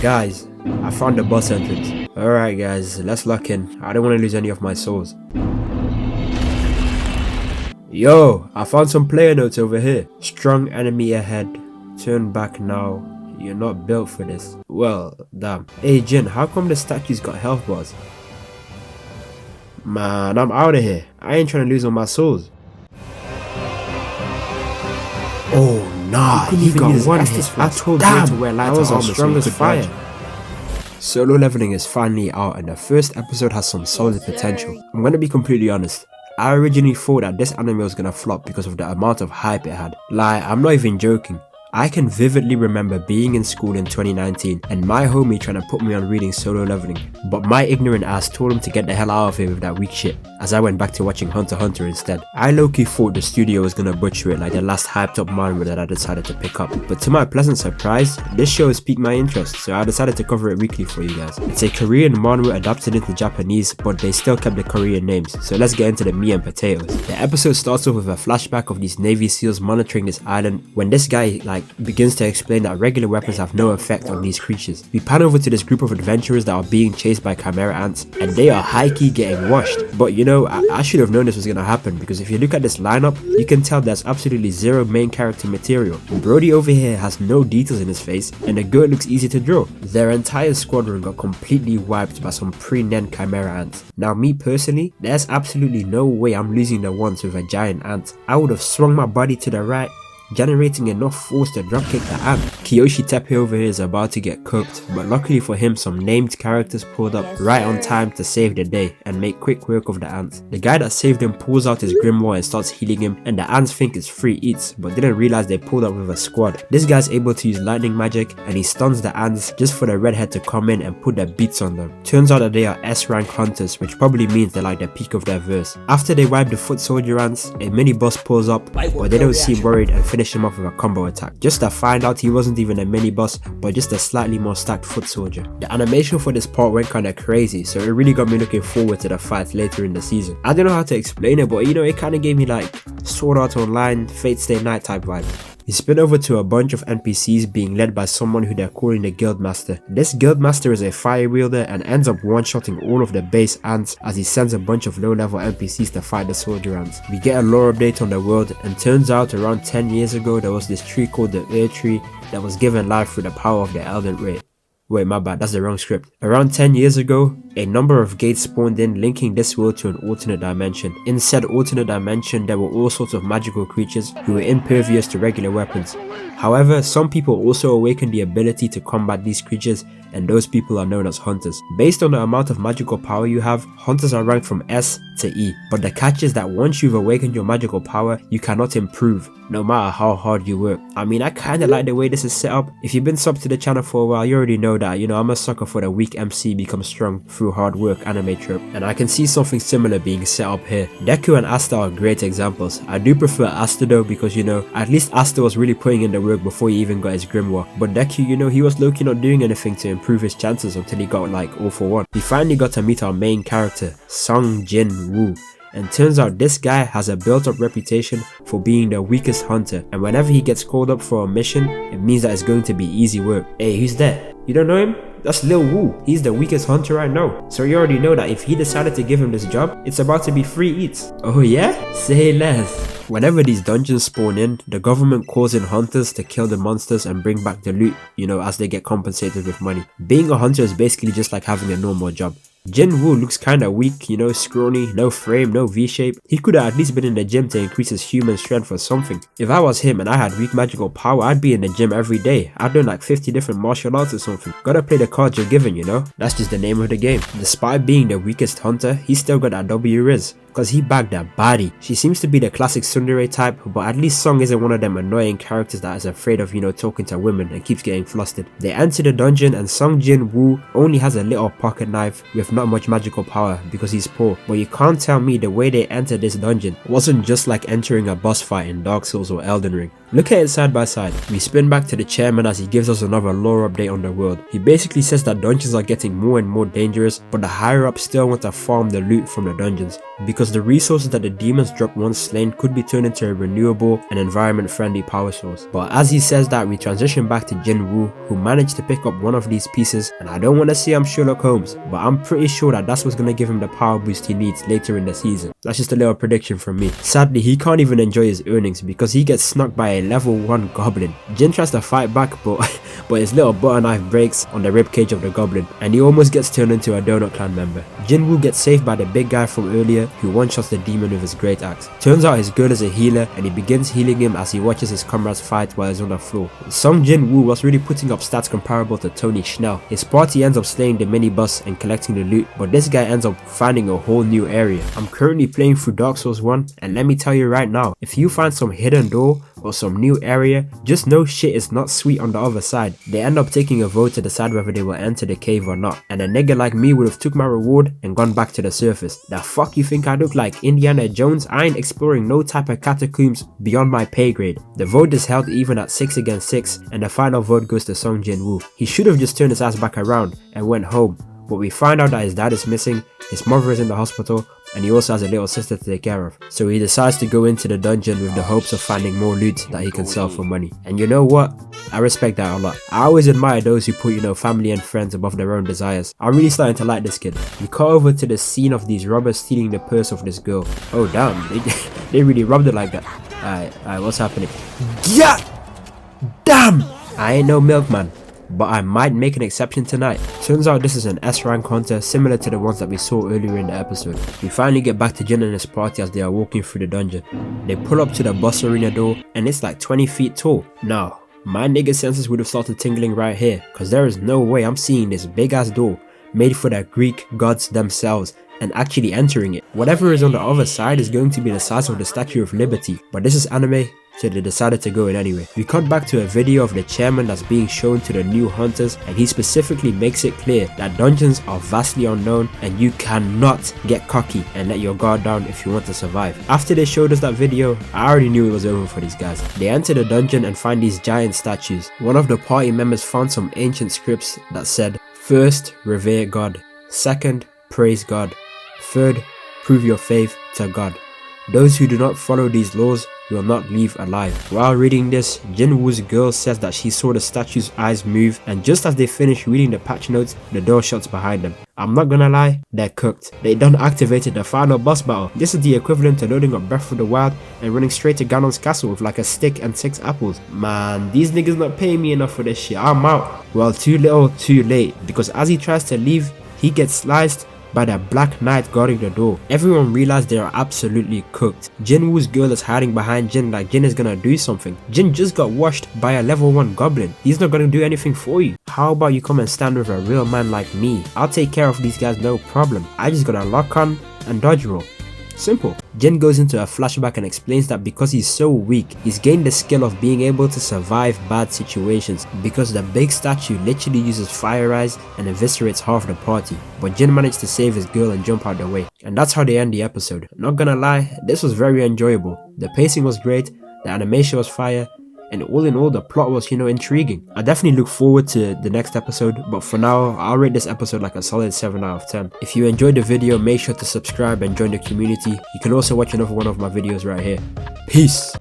Guys, I found the boss entrance. Alright guys, let's lock in. I don't want to lose any of my souls. Yo, I found some player notes over here. Strong enemy ahead. Turn back now. You're not built for this. Well, damn. Hey Jin, how come the statue's got health bars? Man, I'm out of here. I ain't trying to lose all my souls. Oh nah, he got one hit. I told you to wear lighter armor so he could fire. Solo leveling is finally out and the first episode has some solid potential. I'm gonna be completely honest. I originally thought that this anime was gonna flop because of the amount of hype it had. Like, I'm not even joking. I can vividly remember being in school in 2019 and my homie trying to put me on reading Solo Leveling, but my ignorant ass told him to get the hell out of here with that weak shit, as I went back to watching Hunter x Hunter instead. I low-key thought the studio was gonna butcher it like the last hyped up manhwa that I decided to pick up, but to my pleasant surprise, this show has piqued my interest, so I decided to cover it weekly for you guys. It's a Korean manhwa adapted into Japanese, but they still kept the Korean names, so let's get into the meat and potatoes. The episode starts off with a flashback of these Navy SEALs monitoring this island when this guy begins to explain that regular weapons have no effect on these creatures. We pan over to this group of adventurers that are being chased by chimera ants and they are high-key getting washed. But you know, I should have known this was gonna happen because if you look at this lineup, you can tell there's absolutely zero main character material. Brody over here has no details in his face and the girl looks easy to draw. Their entire squadron got completely wiped by some pre-nen chimera ants. Now me personally, there's absolutely no way I'm losing the ones with a giant ant. I would have swung my body to the right, generating enough force to dropkick the ant. Kiyoshi Tepe over here is about to get cooked, but luckily for him some named characters pulled up right on time to save the day and make quick work of the ants. The guy that saved him pulls out his grimoire and starts healing him and the ants think it's free eats but didn't realize they pulled up with a squad. This guy's able to use lightning magic and he stuns the ants just for the redhead to come in and put their beats on them. Turns out that they are S rank hunters, which probably means they're like the peak of their verse. After they wipe the foot soldier ants, a mini boss pulls up but they don't seem worried and finish him off with a combo attack, just to find out he wasn't even a mini boss but just a slightly more stacked foot soldier. The animation for this part went kinda crazy, so it really got me looking forward to the fights later in the season. I don't know how to explain it, but you know, it kinda gave me like Sword Art Online, Fate Stay Night type vibe. You spin over to a bunch of NPCs being led by someone who they're calling the Guildmaster. This Guildmaster is a fire wielder and ends up one-shotting all of the base ants as he sends a bunch of low-level NPCs to fight the soldier ants. We get a lore update on the world and turns out around 10 years ago there was this tree called the Ur Tree that was given life through the power of the Elden Ray. Wait, my bad, that's the wrong script. Around 10 years ago, a number of gates spawned in linking this world to an alternate dimension. In said alternate dimension, there were all sorts of magical creatures who were impervious to regular weapons. However, some people also awakened the ability to combat these creatures and those people are known as hunters. Based on the amount of magical power you have, hunters are ranked from S to E. But the catch is that once you've awakened your magical power, you cannot improve, no matter how hard you work. I mean, I kinda like the way this is set up. If you've been subbed to the channel for a while, you already know that, you know, I'm a sucker for the weak MC becomes strong through hard work anime trope. And I can see something similar being set up here. Deku and Asta are great examples. I do prefer Asta though because, you know, at least Asta was really putting in the work before he even got his grimoire. But Deku, you know, he was low-key not doing anything to improve his chances until he got like all for one. We finally got to meet our main character, Jin Woo. And turns out this guy has a built-up reputation for being the weakest hunter, and whenever he gets called up for a mission, it means that it's going to be easy work. Hey, who's that? You don't know him? That's Lil Woo. He's the weakest hunter I know. So you already know that if he decided to give him this job, it's about to be free eats. Oh yeah? Say less. Whenever these dungeons spawn in, the government calls in hunters to kill the monsters and bring back the loot, you know, as they get compensated with money. Being a hunter is basically just like having a normal job. Jin Woo looks kinda weak, you know, scrawny, no frame, no V-shape. He could have at least been in the gym to increase his human strength or something. If I was him and I had weak magical power, I'd be in the gym every day. I'd learn like 50 different martial arts or something. Gotta play the cards you're given, you know? That's just the name of the game. Despite being the weakest hunter, he's still got that W Riz, cause he bagged that body. She seems to be the classic tsundere type, but at least Song isn't one of them annoying characters that is afraid of, you know, talking to women and keeps getting flustered. They enter the dungeon and Jin Woo only has a little pocket knife with not much magical power because he's poor. But you can't tell me the way they entered this dungeon wasn't just like entering a boss fight in Dark Souls or Elden Ring. Look at it side by side. We spin back to the chairman as he gives us another lore update on the world. He basically says that dungeons are getting more and more dangerous, but the higher ups still want to farm the loot from the dungeons. because the resources that the demons drop once slain could be turned into a renewable and environment friendly power source. But as he says that, we transition back to Jin Woo, who managed to pick up one of these pieces, and I don't want to say I'm Sherlock Holmes, but I'm pretty sure that that's what's going to give him the power boost he needs later in the season. That's just a little prediction from me. Sadly, he can't even enjoy his earnings because he gets snuck by a level 1 goblin. Jin tries to fight back, but his little butter knife breaks on the ribcage of the goblin, and he almost gets turned into a Donut Clan member. Jin Woo gets saved by the big guy from earlier, who one-shots the demon with his great axe. Turns out his girl is a healer, and he begins healing him as he watches his comrades fight while he's on the floor. Song Jin Woo was really putting up stats comparable to Tony Schnell. His party ends up slaying the minibus and collecting the loot, but this guy ends up finding a whole new area. I'm currently playing through Dark Souls 1, and let me tell you right now, if you find some hidden door or some new area, just know shit is not sweet on the other side. They end up taking a vote to decide whether they will enter the cave or not, and a nigga like me would have took my reward and gone back to the surface. The fuck you think I look like, Indiana Jones? I ain't exploring no type of catacombs beyond my pay grade. The vote is held even at 6 against 6, and the final vote goes to Song Jin Woo. He should have just turned his ass back around and went home, but we find out that his dad is missing, his mother is in the hospital, and he also has a little sister to take care of. So he decides to go into the dungeon with the hopes of finding more loot that he can sell for money. And you know what? I respect that a lot. I always admire those who put, family and friends above their own desires. I'm really starting to like this kid. We cut over to the scene of these robbers stealing the purse of this girl. Oh damn, they really robbed it like that. Alright, what's happening? Yeah! Damn! I ain't no milkman, but I might make an exception tonight. Turns out this is an S rank hunter similar to the ones that we saw earlier in the episode. We finally get back to Jin and his party as they are walking through the dungeon. They pull up to the boss arena door, and it's like 20 feet tall. Now, my nigga senses would have started tingling right here, cause there is no way I'm seeing this big ass door made for the Greek gods themselves and actually entering it. Whatever is on the other side is going to be the size of the Statue of Liberty, but this is anime, so they decided to go in anyway. We cut back to a video of the chairman that's being shown to the new hunters, and he specifically makes it clear that dungeons are vastly unknown and you cannot get cocky and let your guard down if you want to survive. After they showed us that video, I already knew it was over for these guys. They enter the dungeon and find these giant statues. One of the party members found some ancient scripts that said, "First, revere God. Second, praise God. Third, prove your faith to God. Those who do not follow these laws will not leave alive." While reading this, Jin Woo's girl says that she saw the statue's eyes move, and just as they finish reading the patch notes, the door shuts behind them. I'm not gonna lie, they're cooked. They done activated the final boss battle. This is the equivalent to loading up Breath of the Wild and running straight to Ganon's castle with like a stick and 6 apples. Man, these niggas not paying me enough for this shit. I'm out. Well, too little, too late, because as he tries to leave, he gets sliced by the Black Knight guarding the door. Everyone realized they are absolutely cooked. Jin Woo's girl is hiding behind Jin like Jin is gonna do something. Jin just got washed by a level 1 goblin. He's not gonna do anything for you. How about you come and stand with a real man like me? I'll take care of these guys, no problem. I just gotta lock on and dodge roll. Simple. Jin goes into a flashback and explains that because he's so weak, he's gained the skill of being able to survive bad situations because the big statue literally uses fire eyes and eviscerates half the party. But Jin managed to save his girl and jump out the way. And that's how they end the episode. Not gonna lie, this was very enjoyable. The pacing was great, the animation was fire, and all in all the plot was, intriguing. I definitely look forward to the next episode, but for now, I'll rate this episode like a solid 7 out of 10. If you enjoyed the video, make sure to subscribe and join the community. You can also watch another one of my videos right here. Peace!